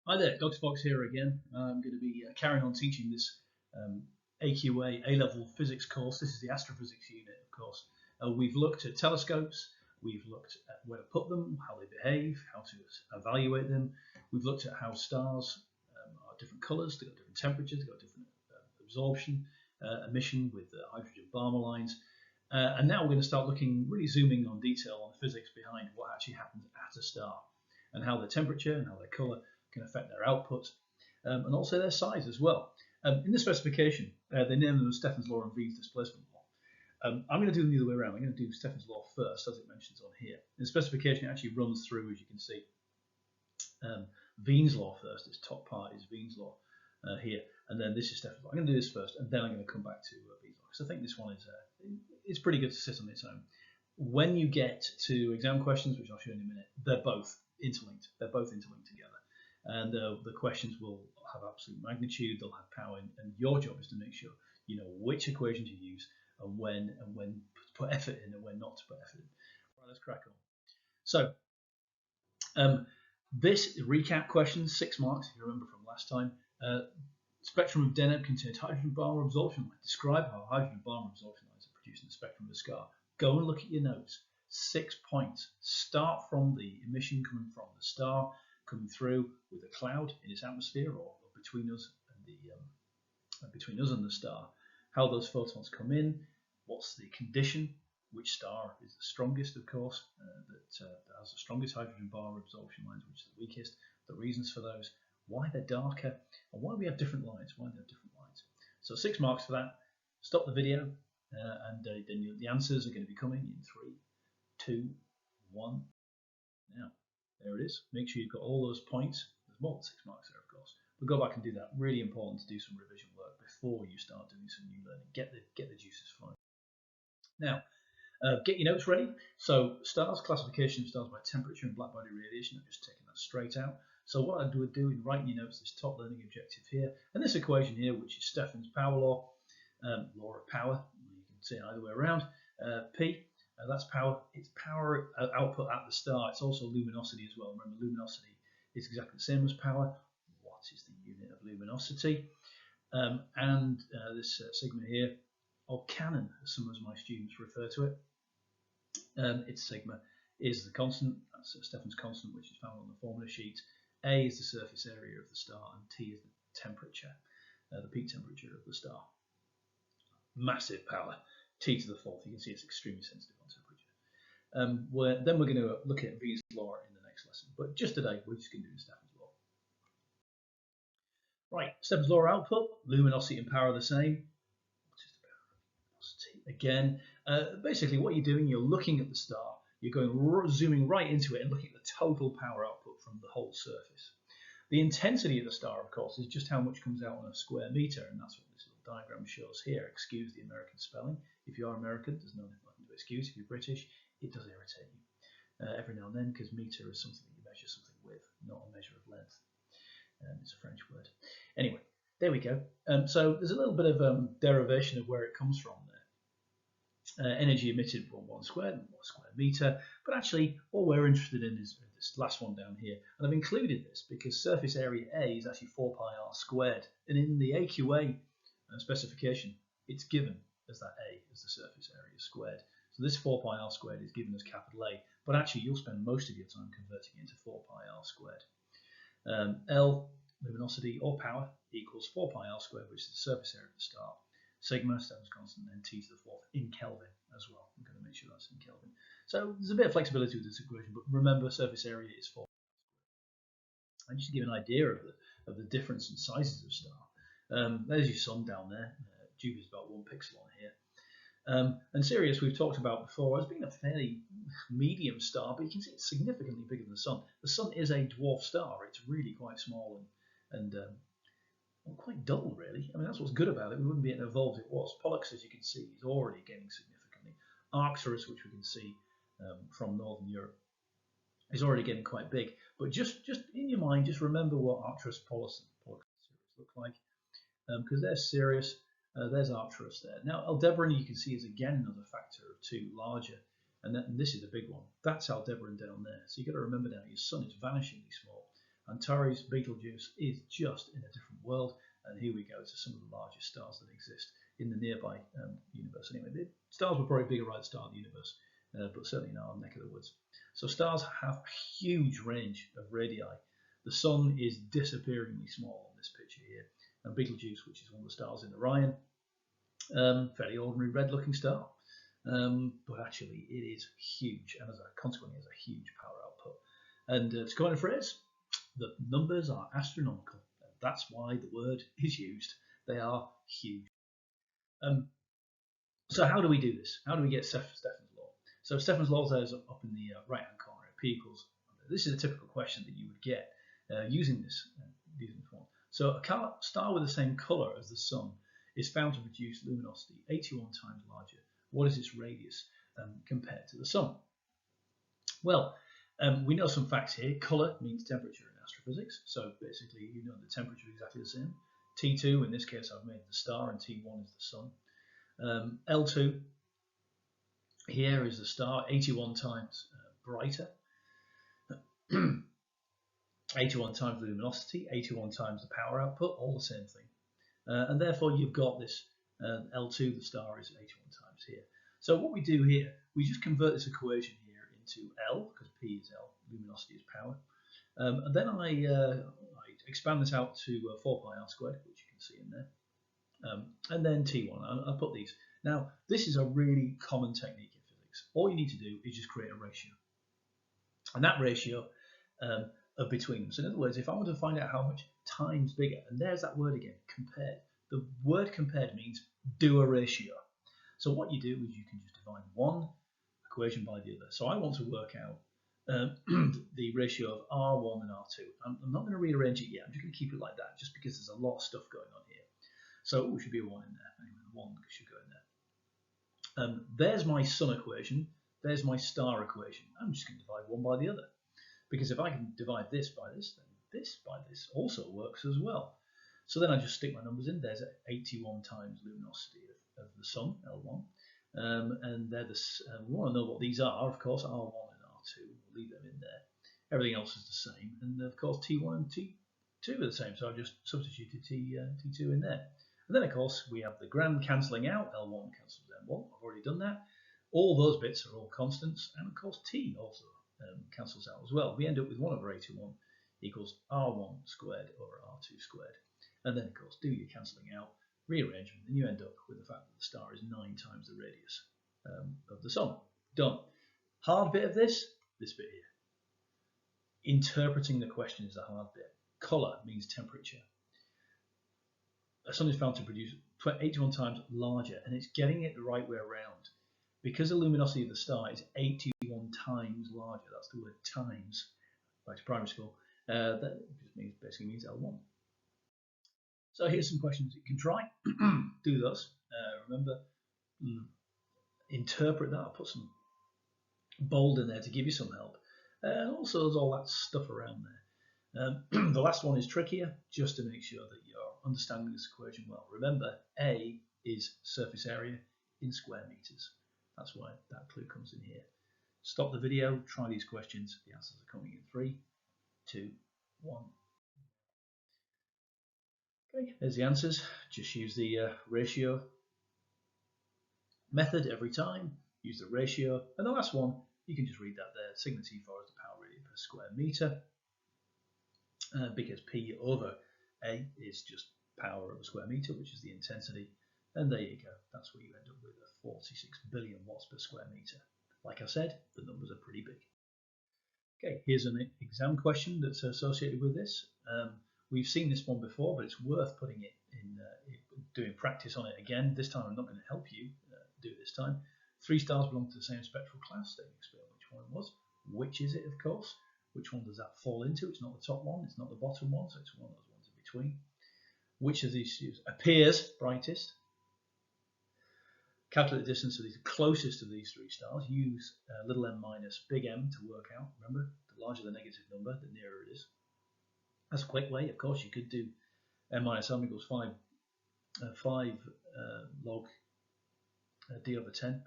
Hi there, Dr. Fox here again. I'm going to be carrying on teaching this AQA A-level physics course. This is the astrophysics unit, of course. We've looked at telescopes, we've looked at where to put them, how they behave, how to evaluate them. We've looked at how stars are different colours, they've got different temperatures, they've got different absorption, emission with hydrogen Balmer lines. And now we're going to start really zooming on detail on the physics behind what actually happens at a star and how their temperature and how their colour can affect their output and also their size as well. In the specification, they name them as Stephan's law and Wien's displacement law. I'm going to do them the other way around. I'm going to do Stephan's law first, as it mentions on here. In the specification, it actually runs through, as you can see, Wien's law first. This top part is Wien's law here, and then this is Stephan's law. I'm going to do this first, and then I'm going to come back to Wien's law, because I think this one is pretty good to sit on its own. When you get to exam questions, which I'll show you in a minute, they're both interlinked. They're both interlinked together. And the questions will have absolute magnitude, they'll have power, and your job is to make sure you know which equation to use and when to put effort in and when not to put effort in. Right, let's crack on. So this recap question, 6 marks if you remember from last time. Spectrum of Deneb contains hydrogen Balmer absorption lines. Describe how hydrogen Balmer absorption lines are produced in the spectrum of the star. Go and look at your notes. 6 points. Start from the emission coming from the star, coming through with a cloud in its atmosphere or between us and the star. How those photons come in, what's the condition, which star is the strongest, of course, that has the strongest hydrogen Balmer absorption lines, which is the weakest, the reasons for those, why they're darker, and why we have different lines, So 6 marks for that. Stop the video, and then the answers are going to be coming in 3, 2, 1. Now, there it is. Make sure you've got all those points. There's more than 6 marks there, of course. But go back and do that. Really important to do some revision work before you start doing some new learning. Get the juices flowing. Now, get your notes ready. So stars, classification of stars by temperature and blackbody radiation. I'm just taking that straight out. So what I would do in writing your notes, this top learning objective here, and this equation here, which is Stephan's power law, law of power. You can see it either way around. P. That's power. It's power output at the star. It's also luminosity as well. Remember, luminosity is exactly the same as power. What is the unit of luminosity? And this sigma here, or canon, as some of my students refer to it. Its sigma is the constant. That's Stephan's constant, which is found on the formula sheet. A is the surface area of the star, and T is the temperature, the peak temperature of the star. Massive power. T to the 4th. You can see it's extremely sensitive on temperature. Then we're going to look at Wien's law in the next lesson. But just today, we're just going to do Stephan's law. Right, Stephan's law output, luminosity and power are the same. What is the power of luminosity? Again, basically what you're doing, you're looking at the star, you're going zooming right into it and looking at the total power output from the whole surface. The intensity of the star, of course, is just how much comes out on a square meter, and that's what this little diagram shows here. Excuse the American spelling. If you are American, there's nothing to excuse. If you're British, it does irritate you every now and then, because meter is something that you measure something with, not a measure of length. It's a French word. Anyway, there we go. So there's a little bit of derivation of where it comes from there. Energy emitted from 1 square meter, but actually all we're interested in is this last one down here, and I've included this because surface area A is actually 4 pi r squared, and in the AQA specification it's given as that A as the surface area squared. So this 4 pi r squared is given as capital A, but actually you'll spend most of your time converting it into 4 pi r squared. L, luminosity or power, equals 4 pi r squared, which is the surface area of the star. Sigma, Stephan's constant, and T to the 4th in Kelvin as well. I'm going to make sure that's in Kelvin. So there's a bit of flexibility with this equation, but remember surface area is 4 pi r squared. And just to give an idea of the difference in sizes of star, there's your sun down there. Jupiter's about 1 pixel on here. And Sirius, we've talked about before, as being a fairly medium star, but you can see it's significantly bigger than the sun. The sun is a dwarf star. It's really quite small and quite dull, really. I mean, that's what's good about it. We wouldn't be as evolved as it was. Pollux, as you can see, is already gaining significantly. Arcturus, which we can see from Northern Europe, is already getting quite big. But just in your mind, just remember what Arcturus, Pollux, and Sirius look like, because there's Sirius. There's Arcturus there. Now, Aldebaran, you can see, is again another factor of 2 larger, and this is a big one. That's Aldebaran down there. So you've got to remember now, your sun is vanishingly small. Antares, Betelgeuse is just in a different world. And here we go to some of the largest stars that exist in the nearby universe. Anyway, the stars were probably bigger right at the start of the universe, but certainly in our neck of the woods. So stars have a huge range of radii. The sun is disappearingly small on this picture here. And Betelgeuse, which is one of the stars in Orion, fairly ordinary red-looking star. But actually it is huge, and as a consequence has a huge power output. And to coin a phrase, the numbers are astronomical. That's why the word is used. They are huge. So how do we do this? How do we get Stephan's law? So Stephan's law is up in the right-hand corner. P equals. This is a typical question that you would get using this form. So a star with the same colour as the sun is found to produce luminosity 81 times larger. What is its radius compared to the sun? Well, we know some facts here. Colour means temperature in astrophysics. So basically, you know the temperature is exactly the same. T2, in this case, I've made the star, and T1 is the sun. L2 here is the star, 81 times brighter. 81 times the luminosity, 81 times the power output, all the same thing. And therefore, you've got this L2, the star is 81 times here. So what we do here, we just convert this equation here into L, because P is L, luminosity is power. And then I expand this out to 4 pi r squared, which you can see in there. And then T1, I'll put these. Now, this is a really common technique in physics. All you need to do is just create a ratio. And that ratio of between them. So in other words, if I want to find out how much times bigger, and there's that word again, compared. The word compared means do a ratio. So what you do is you can just divide one equation by the other. So I want to work out the ratio of R1 and R2. I'm not going to rearrange it yet. I'm just going to keep it like that, just because there's a lot of stuff going on here. So there should be a 1 in there. Anyway, 1 should go in there. There's my sun equation. There's my star equation. I'm just going to divide one by the other. Because if I can divide this by this, then this by this also works as well. So then I just stick my numbers in. There's 81 times luminosity of the sun, L1. And they're we want to know what these are, of course, R1 and R2. We'll leave them in there. Everything else is the same. And of course, T1 and T2 are the same. So I've just substituted T2 in there. And then, of course, we have the grand cancelling out. L1 cancels M1. I've already done that. All those bits are all constants. And, of course, T also cancels out as well. We end up with 1 over A21 equals R1 squared over R2 squared. And then, of course, do your cancelling out, rearrangement, and you end up with the fact that the star is 9 times the radius of the sun. Done. Hard bit of this bit here. Interpreting the question is the hard bit. Colour means temperature. A sun is found to produce 81 times larger, and it's getting it the right way around. Because the luminosity of the star is 81 times larger, that's the word times, back to primary school, that basically means L1. So here's some questions you can try. Do those. Remember, interpret that. I'll put some bold in there to give you some help. And also there's all that stuff around there. The last one is trickier, just to make sure that you're understanding this equation well. Remember, A is surface area in square meters. That's why that clue comes in here. Stop the video, try these questions. The answers are coming in 3, 2, 1. Okay, there's the answers. Just use the ratio method every time. Use the ratio. And the last one, you can just read that there. Sigma T4 is the power radian per square meter. Because P over A is just power over square meter, which is the intensity. And there you go. That's where you end up with a 46 billion watts per square meter. Like I said, the numbers are pretty big. Okay, here's an exam question that's associated with this. We've seen this one before, but it's worth putting it in, doing practice on it again. This time I'm not going to help you do it this time. 3 stars belong to the same spectral class. They explain which one it was. Which is it, of course? Which one does that fall into? It's not the top one, it's not the bottom one, so it's one of those ones in between. Which of these appears brightest? Calculate the distance of these closest to these 3 stars. Use little m minus big M to work out. Remember, the larger the negative number, the nearer it is. That's a quick way. Of course, you could do m minus m equals 5 log d over 10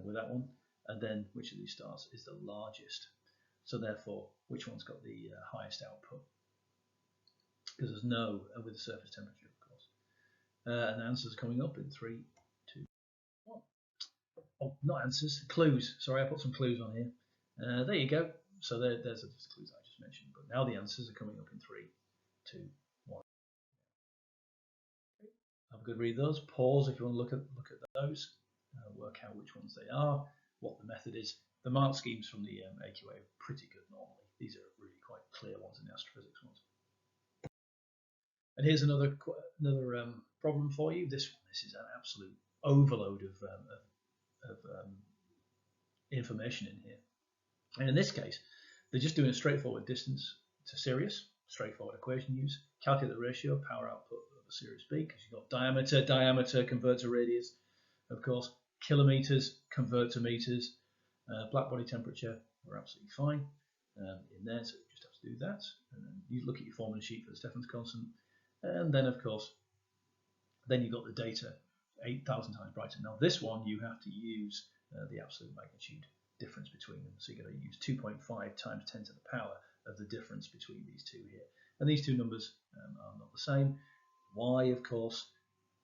with that one. And then which of these stars is the largest? So therefore, which one's got the highest output? because there's no with the surface temperature, of course. And the answers coming up in 3, 2, 1. Oh, not answers, clues. Sorry, I put some clues on here. There you go. So there's the clues I just mentioned. But now the answers are coming up in 3, 2, 1. Have a good read those. Pause if you want to look at those. Work out which ones they are, what the method is. The mark schemes from the AQA are pretty good normally. These are really quite clear ones in the astrophysics ones. And here's another problem for you. This is an absolute overload of information in here. And in this case, they're just doing a straightforward distance to Sirius, straightforward equation use, calculate the ratio, power output of a Sirius B, because you've got diameter, convert to radius, of course, kilometers, convert to meters, black body temperature, we're absolutely fine in there, so you just have to do that. And then you look at your formula sheet for the Stephan's constant, and then, of course, then you've got the data 8,000 times brighter. Now, this one, you have to use the absolute magnitude difference between them. So you're going to use 2.5 times 10 to the power of the difference between these two here. And these two numbers are not the same. Why, of course,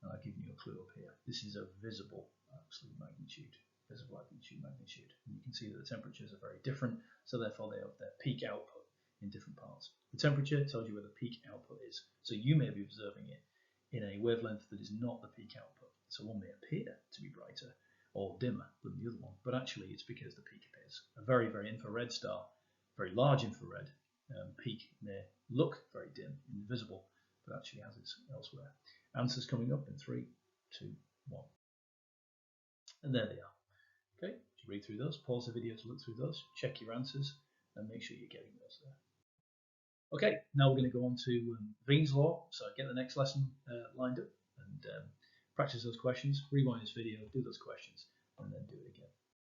I've given you a clue up here. This is a visible absolute magnitude, magnitude. And you can see that the temperatures are very different, so therefore they have their peak output in different parts. The temperature tells you where the peak output is. So you may be observing it in a wavelength that is not the peak output. So one may appear to be brighter or dimmer than the other one, but actually it's because the peak appears. A very, very infrared star, very large infrared peak may look very dim, invisible, but actually has its elsewhere. Answers coming up in 3, 2, 1. And there they are. Okay, just read through those, pause the video to look through those, check your answers, and make sure you're getting those there. Okay, now we're going to go on to Wien's law. So get the next lesson lined up and practice those questions, rewind this video, do those questions, and then do it again.